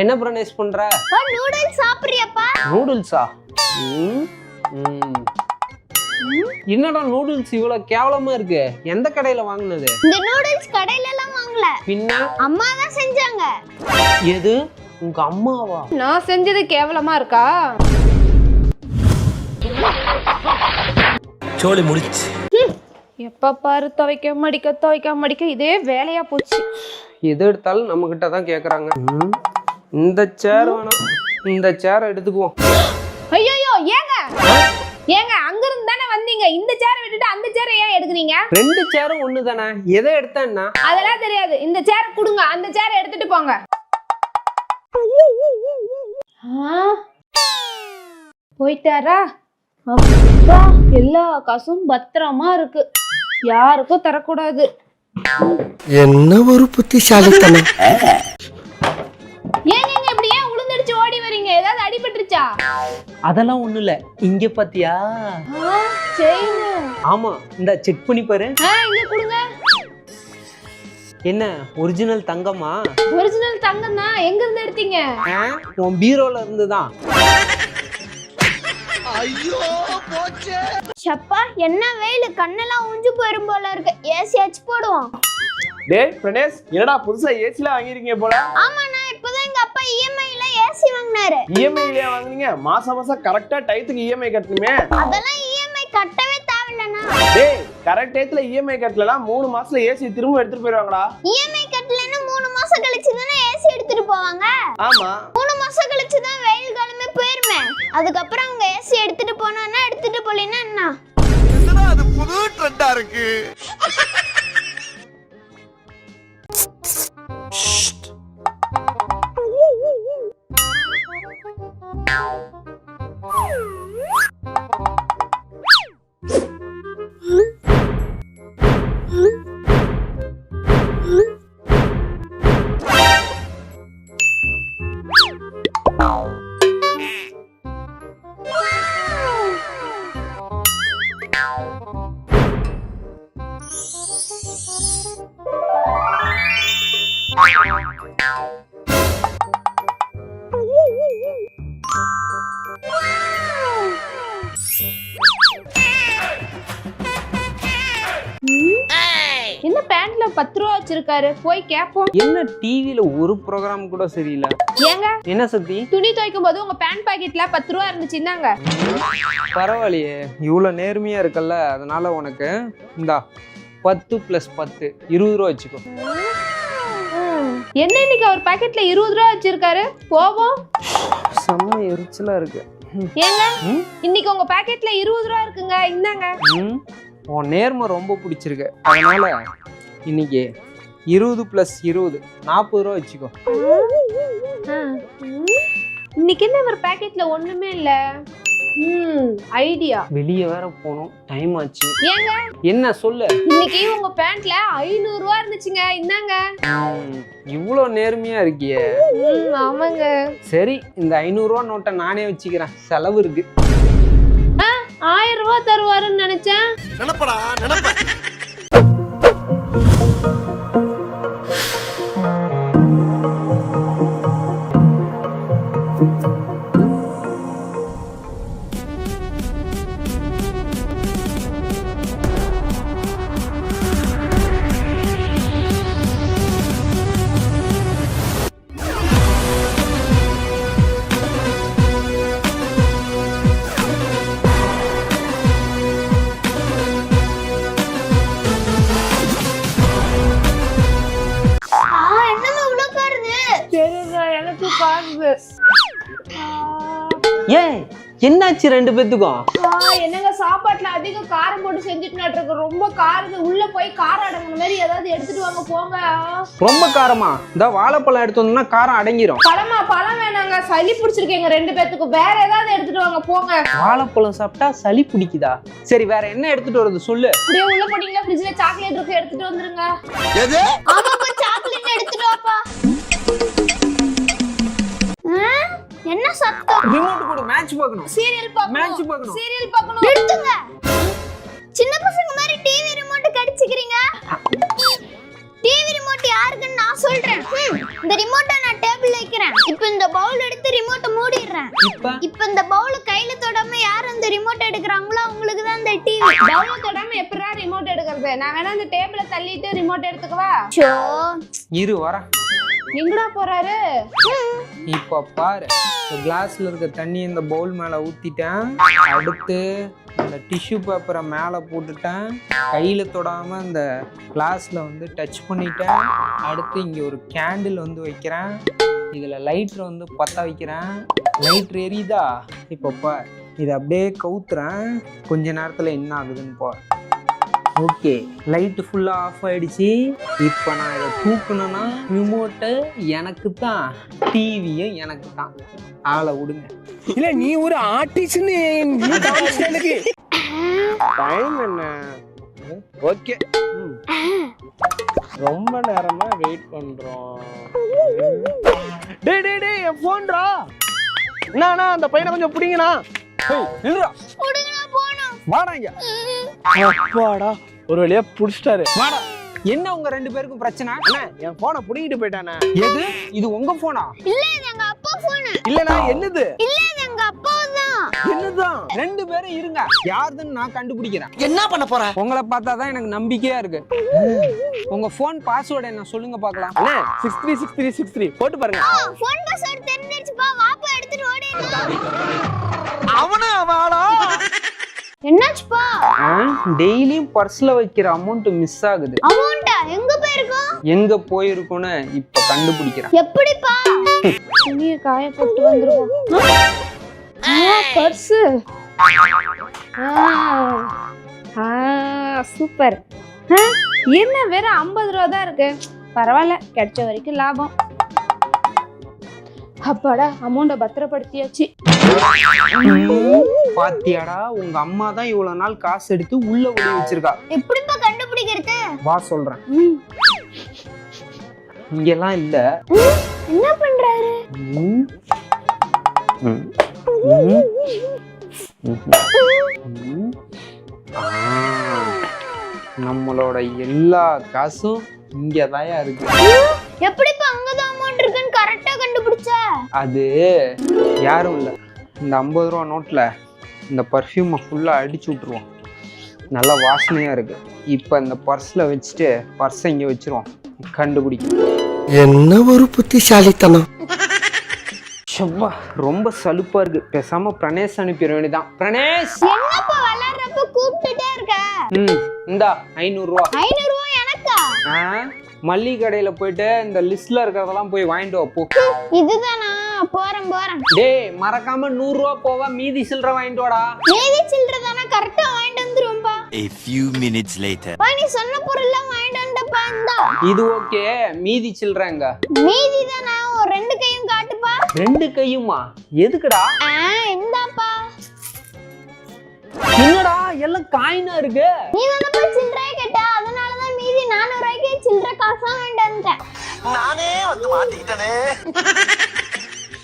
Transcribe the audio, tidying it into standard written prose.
என்ன பிரணேஷ் பண்ற? நூடுல்ஸ் சாப்பிடுறியாப்பா? நூடுல்ஸா? என்னடா நூடுல்ஸ் இவ்வளவு கேவலமா இருக்கு? எந்த கடையில வாங்குனது? இந்த நூடுல்ஸ் கடையில எல்லாம் வாங்கல, பின்ன அம்மா தான் செஞ்சாங்க. எது, உங்க அம்மாவா? நான் செஞ்சது கேவலமா இருக்கா? சோலி முடிச்சு. எப்ப பாரு துவைக்க மடிக்க இதே வேலையா போச்சு. எது எடுத்தாலும் நம்ம கிட்ட தான் கேக்குறாங்க. இந்த சேர் வேணாம், இந்த சேர் எடுத்துக்குவோம். ஐயோ ஏங்க ஏங்க, அங்க இருந்து தானே வந்தீங்க, இந்த சேரை விட்டுட்டு அந்த சேரை ஏன் எடுக்குறீங்க? ரெண்டு சேரும் ஒண்ணு தானே, எதை எடுத்தேன்னா? அதெல்லாம் தெரியாது, இந்த சேரை கொடுங்க, அந்த சேரை எடுத்துட்டு போங்க. போயிட்டாரா? அப்பா, எல்லா காசும் பத்திரமா இருக்கு, யாருக்கும் தரக்கூடாது. என்ன ஒரு புத்திசாலித்தனம். ஏங்க இப்படி ஏன் உளுந்தடிச்சு ஓடி வரீங்க? ஏதாவது அடிபட்டுருச்சா? அதெல்லாம் ஒண்ணு இல்ல. இங்க பாத்தியா? ஆமா, இந்த செக் பண்ணி பாரு. இங்க கொடுங்க. என்ன ஒரிஜினல் தங்கமா? ஒரிஜினல் தங்கம் தான். எங்க இருந்து எடுத்தீங்க? உன் பீரோல இருந்துதான். ஐயோ போச்சே. சப்பா, என்ன வெயில், கண்ணெல்லாம் ஊஞ்சு போயிரும் போல இருக்கு. ஏசி அச்சு போடுவோம். டேய் பிரணேஷ், என்னடா புதுசா ஏசில வாங்கிருக்கீங்க போல? ஆமாண்ணா, இப்பதான் எங்க அப்பா இஎம்ஐல ஏசி வாங்கினாரு. இஎம்ஐலயா வாங்குனீங்க? மாசம் கரெக்டா டைத்துக்கு இஎம்ஐ கட்டணுமே. அதெல்லாம் இஎம்ஐ கட்டவே தேவையில்லண்ணா. டேய், கரெக்ட் டைத்துல இஎம்ஐ கட்டலனா 3 மாசத்துல ஏசி திரும்ப எடுத்துட்டு போயிடுவாங்கடா. இஎம்ஐ கட்டலன்னா 3 மாசம் கழிச்சு தானே ஏசி எடுத்துட்டு போவாங்க. ஆமா, 3 மாசம் கழிச்சு தான் வெயில் காலமே போயிருமே. அதுக்கப்புறம் அவங்க ஏசி எடுத்துட்டு போனா எடுத்துட்டு போலனா என்ன? என்னடா அது புது ட்ரெண்டா இருக்கு. என்ன பேண்ட்ல 10 ரூபா வச்சிருக்காரு? போய் கேப்போம். என்ன டிவில ஒரு ப்ரோகிராம் கூட சரியில்லை. ஏங்க, என்ன சத்தி? துணி துவைக்கும் போது உங்க பேண்ட் பாக்கெட்ல 10 ரூபா இருந்துச்சு, இந்தாங்க. பரவாயில்லையே, இவ்வளவு நேர்மையா இருக்கல்ல, அதனால உனக்கு இந்தா 10 + 10 20 ரூபா வச்சுக்கோ. என்ன இன்னைக்கு அவர் பாக்கெட்ல 20 ரூபா வச்சிருக்காரு? போவோம். செம்ம எரிச்சலா இருக்கு. ஏங்க, இன்னைக்கு உங்க பாக்கெட்ல 20 ரூபா இருக்குங்க, இந்தாங்க. உன் நேர்மை ரொம்ப பிடிச்சிருக்கு, அதனால இன்னைக்கு 20 + 20 40 ரூபா வச்சுக்கோ. இன்னைக்கு என்ன ஒரு பாக்கெட்ல ஒண்ணுமே இல்ல. ஐடியா. வெளியே வேற போகணும், டைம் ஆச்சு. ஏங்க, என்ன சொல்லு? இன்னைக்கு உங்க பேண்ட்ல 500 ரூபா இருந்துச்சுங்க, இந்தாங்க. இவ்வளோ நேர்மையா இருக்கியே. ஆமாங்க. சரி, இந்த 500 ரூபா நோட்டை நானே வச்சுக்கிறேன், செலவு இருக்கு. 1000 ரூபா தருவாருன்னு நினைச்சேன். நினைப்படா நினைப்ப. ஏன் என்னாச்சு ரெண்டு பேத்துக்கும்? என்னங்க, சாப்பாட்டுல அதிக காரம் போட்டு செஞ்சுட்டு ரொம்ப காரது, உள்ள போய் காரம் அடங்குற மாதிரி ஏதாவது எடுத்துட்டு வாங்க போங்க. ரொம்ப காரமா? இந்த வாழைப்பழம் எடுத்து வந்தோம்னா காரம் அடங்கிரும். பழம் வேணாங்க, சளி பிடிச்சிருக்கீங்க ரெண்டு பேத்துக்கும், வேற ஏதாவது எடுத்துட்டு வாங்க போங்க. வாழைப்பழம் சாப்பிட்டா சளி பிடிக்குதா? சரி, வேற என்ன எடுத்துட்டு வரது சொல்லு. அப்படியே உள்ள போனீங்கன்னா ஃப்ரிட்ஜ்ல சாக்லேட் இருக்கு, எடுத்துட்டு வந்துருங்க. எது? ஆமாப்பா, சாக்லேட் எடுத்துட்டு வாப்பா. என்ன சத்தம்? ரிமோட் கொடு, மேட்ச் பார்க்கணும். சீரியல் பார்க்கணும். மேட்ச் பார்க்கணும். சீரியல் பார்க்கணும். நிறுத்துங்க. சின்ன பசங்க மாதிரி டிவி ரிமோட் கடிச்சிக்கிறீங்க. டிவி ரிமோட் யாருக்குன்னு நான் சொல்றேன். இந்த ரிமோட்டை நான் டேபிள்ல வைக்கிறேன். இப்போ இந்த பவுல் எடுத்து ரிமோட்டை மூடிடுறேன். இப்போ இந்த பவுல கையில தொடாம யார் அந்த ரிமோட் எடுக்கறாங்களோ அவங்களுக்கு தான் இந்த டிவி. பவுல தொடாம எப்பறா ரிமோட் எடுக்கிறது? நான் வேணா அந்த டேபிள தள்ளிட்டு ரிமோட் எடுத்துக்கவா? சோ இரு வரேன். எங்கடா போறாரு? இப்போ பாரு, கிளாஸ்ல இருக்க தண்ணி இந்த பவுல் மேல ஊத்திட்டேன். அடுத்து இந்த டிஷ்யூ பேப்பரை மேலே போட்டுட்டேன். கையில தொடாம இந்த கிளாஸ்ல வந்து டச் பண்ணிட்டேன். அடுத்து இங்க ஒரு கேண்டில் வந்து வைக்கிறேன். இதுல லைட்டர் வந்து பற்ற வைக்கிறேன். லைட்டர் எரியுதா? இப்போ பார், இதை அப்படியே கவுத்துறேன். கொஞ்ச நேரத்துல என்ன ஆகுதுன்னு பார். ஓகே, லைட்டு ஃபுல்லாக ஆஃப் ஆயிடுச்சு. இப்போ நான் இதை தூக்கணும்னா ரிமோட்டு எனக்கு தான், டிவியும் எனக்கு தான். ஆளை விடுங்க. இல்ல நீ ஒரு ஆர்டிஸ்ட்னு எனக்கு டைம் என்ன? ஓகே, ரொம்ப நேரமா வெயிட் பண்றோம். டேய் டேய் டேய், என் போன்டா. என்னண்ணா அந்த பையனை கொஞ்சம் பிடிங்கண்ணா. நில்லுடா. புடுங்கடா போணும். வாடா இங்க. அப்பாடா, ஒரு வழியா புடிச்சிட்டாரு. வாடா. என்ன உங்க ரெண்டு பேருக்கும் பிரச்சனை? அண்ணா என் போனை புடிங்கிட்டு போயிட்டானே. எது? இது உங்க போனா? இல்ல இது எங்க அப்பா போன். இல்லண்ணா என்னது? இல்ல இது எங்க அப்பா தான். என்னதான்? ரெண்டு பேரும் இருங்க, யாருதுன்னு நான் கண்டுபிடிக்கிறேன். என்ன பண்ண போற? உங்களை பார்த்தாதான் எனக்கு நம்பிக்கையா இருக்கு. உங்க போன் பாஸ்வேர்டு என்ன சொல்லுங்க பார்க்கலாம். அண்ணா 636363 போட்டு பாருங்க. போன் பாஸ்வேர்ட் தெரிஞ்சிருச்சுப்பா. வாப்பா எடுத்துட்டு ஓடிடலாம். அவனே அவளா? என்னாச்சுப்பா? டெய்லியும் பர்ஸ்ல வைக்கிற அமௌண்ட் மிஸ் ஆகுது. அமௌண்டா எங்க போயிருக்கோம்? எங்க போயிருக்குன்னு இப்ப கண்டுபிடிக்கிறேன். எப்படிப்பா? துணியை காய போட்டு வந்துருவோம். பர்ஸ். சூப்பர். என்ன வேற 50 ரூபா தான் இருக்கு. பரவாயில்ல, கிடைச்ச வரைக்கும் லாபம். அப்பாடா, அமௌண்ட பத்திரப்படுத்தியாச்சு. பாத்தியாடா, உங்க அம்மா தான் இவ்வளவு நாள் காசு எடுத்து உள்ள ஒளி வச்சிருக்கா. எப்படிப்பா கண்டுபிடிக்கிறது? வா சொல்றேன். இங்கெல்லாம் இல்ல. என்ன பண்றாரு? ம். ம். ம். ம். நம்மளோட எல்லா காசும் இங்கதான் இருக்கு. எப்படிப்பா அங்கதான் அமௌண்ட் இருக்குன்னு கரெக்டா கண்டுபிடிச்ச? அது யாரும் இல்ல, இந்த 50 ரூபா நோட்ல இந்த பர்ஃப்யூமை ஃபுல்லா அடிச்சு விட்டுருவோம். நல்லா வாசனையா இருக்கு. இப்ப இந்த பர்ஸ்ல வச்சுட்டு பர்ஸை இங்க வச்சிருவோம். கண்டுபிடிக்கும். என்ன ஒரு புத்திசாலித்தனம். ஷப்பா, ரொம்ப சலுப்பா இருக்கு. பேசாம பிரணேஷ் அனுப்பிட வேண்டியதான். பிரணேஷ், என்னப்பா விளையாடுறப்ப கூப்பிட்டுட்டே இருக்க? இந்தா 500 ரூபா. 500 ரூபாய் எனக்கா? மல்லிகை கடையில போயிட்டு இந்த லிஸ்ட்ல இருக்கிறதெல்லாம் போய் வாங்கிட்டு வா போ. இதுதானா? போறேன். டேய், மறக்காம 100 ரூபா போவா, மீதி சில்லறை வாங்கிட்டு வாடா. மீதி சில்லறை தானே கரெக்டா வாங்கிட்டு வந்துரும்பா. A few minutes later. பா நீ சொன்ன பொருள்லாம் வாங்கிட்டு வந்துட்டப்பா. இந்தா. இது ஓகே, மீதி சில்லறைங்க. மீதி தானா? ஒரு 2 கையும் காட்டுப்பா. 2 கையுமா? எதுக்குடா? இந்தாப்பா. என்னடா எல்லாம் காயினா இருக்கு? நீ தானப்பா சில்லறையை கேட்ட, அதனால தான் மீதி 400 ரூபாய்க்கு சில்லறை காசா வாங்கிட்டு வந்துட்டேன். நானே வந்து மாட்டிக்கிட்டனே.